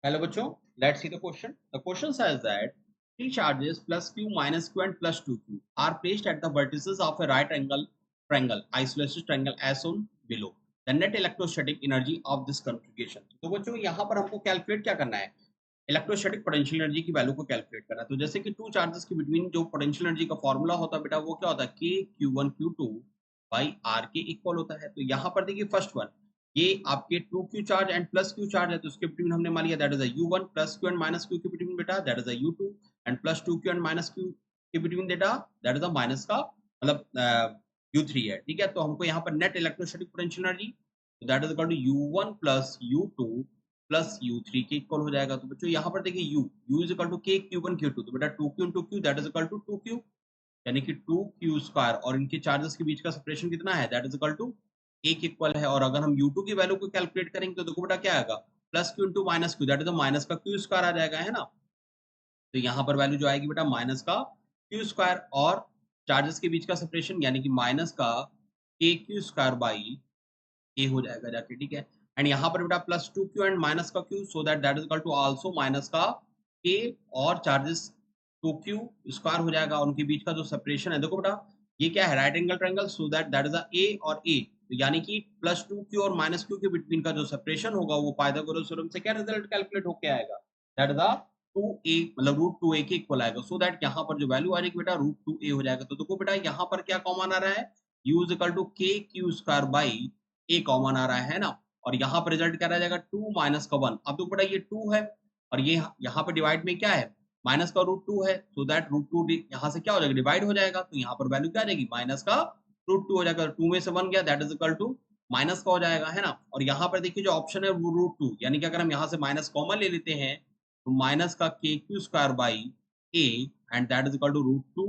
Hello बच्चों, let's see the question. The question says that three charges plus q minus q and plus 2q are placed at the vertices of a right angle triangle, isosceles triangle as shown below. The net electrostatic energy of this configuration. तो बच्चों यहाँ पर हमको calculate क्या करना है, electrostatic potential energy की value को कैलकुलेट करना है। तो जैसे कि टू चार्जेस के बिटवीन जो पोटेंशियल एनर्जी का फॉर्मूला होता है बेटा, वो क्या होता है, K q one q two by r के इक्वल होता है। तो यहाँ पर देखिए फर्स्ट वन, ये आपके 2q charge and plus q charge है, तो उसके बिटवीन हमने मान लिया that is a u1 plus q and minus q के बिटवीन बेटा that is a u2 and plus 2q and minus q के बिटवीन बेटा दैट इज अ माइनस का मतलब u3 है। ठीक है, तो हमको यहाँ पर net electrostatic potential energy that is equal to u1 plus u2 plus u3 के इक्वल हो जाएगा। तो बच्चों यहाँ पर देखिए u is equal to k q1 q2, तो बेटा 2q into q that is equal to 2q, यानी कि 2q स्क्वायर, और इनके चार्जेस के बीच का सेपरेशन कितना है, दैट इज इक्वल टू एक इक्वल है। और अगर हम u2 की वैल्यू को कैलकुलेट करेंगे तो देखो बेटा क्या आएगा, plus Q into minus Q that is minus का क्यू स्क्वायर आ जाएगा, है ना। तो यहाँ पर वैल्यू जो आएगी बेटा माइनस का क्यू स्क्वायर, और चार्जेस के बीच का सेपरेशन यानी कि माइनस का के क्यू स्क्वायर बाई ए हो जाएगा जाके। ठीक है, एंड यहाँ पर बेटा प्लस 2q एंड माइनस का q, so that is equal to also minus का k, और चार्जेस 2q स्क्वायर हो जाएगा। उनके बीच का जो सेपरेशन है देखो बेटा, ये क्या है, right angle triangle, so that is a a और a, तो यानी कि प्लस 2q और माइनस q के बिटवीन का जो सेपरेशन होगा वो पाइथागोरस थ्योरम से क्या रिजल्ट कैलकुलेट होके आएगा, दैट इज अ 2a, मतलब रूट 2a के इक्वल आएगा। सो दैट यहाँ पर जो वैल्यू आ जाएगी बेटा रूट 2a हो जाएगा। तो देखो बेटा यहाँ पर क्या कॉमन आ रहा है, u is equal to k q square by a common आ रहा है ना, और यहाँ पर रिजल्ट क्या रह जाएगा 2 माइनस का 1। अब तो बेटा ये 2 है, और ये यहाँ पे डिवाइड में क्या है, माइनस का रूट 2 है, सो दैट रूट 2 यहाँ से क्या हो जाएगा, डिवाइड हो जाएगा। तो यहाँ पर वैल्यू क्या आ जाएगी, माइनस का रूट 2 हो जाएगा, 2 में से 1 गया that is equal to minus का हो जाएगा, है ना। और यहाँ पर देखिए जो ऑप्शन है वो रूट 2, यानी कि अगर हम यहाँ से माइनस कॉमन ले लेते हैं तो माइनस का K q square by a and that is equal to root 2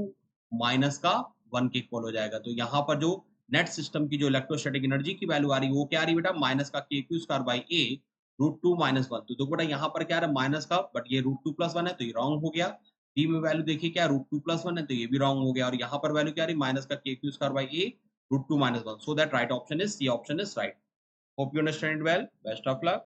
minus का 1 के इक्वल हो जाएगा। तो यहाँ पर जो नेट सिस्टम की जो इलेक्ट्रोस्टैटिक एनर्जी की वैल्यू आ रही है वो क्या आ रही है बेटा, माइनस का K q square by a root 2 minus 1। तो देखो बेटा यहाँ पर क्या आ रहा है माइनस का, बट ये रूट 2 प्लस 1 है तो ये रॉन्ग हो गया। डी में वैल्यू देखिए क्या रूट 2 प्लस 1 है तो ये भी रॉन्ग हो गया, और यहाँ पर वैल्यू क्या आ रही है माइनस का K q square by a root 2 minus 1। So that right option is C, option is right. Hope you understand well, best of luck.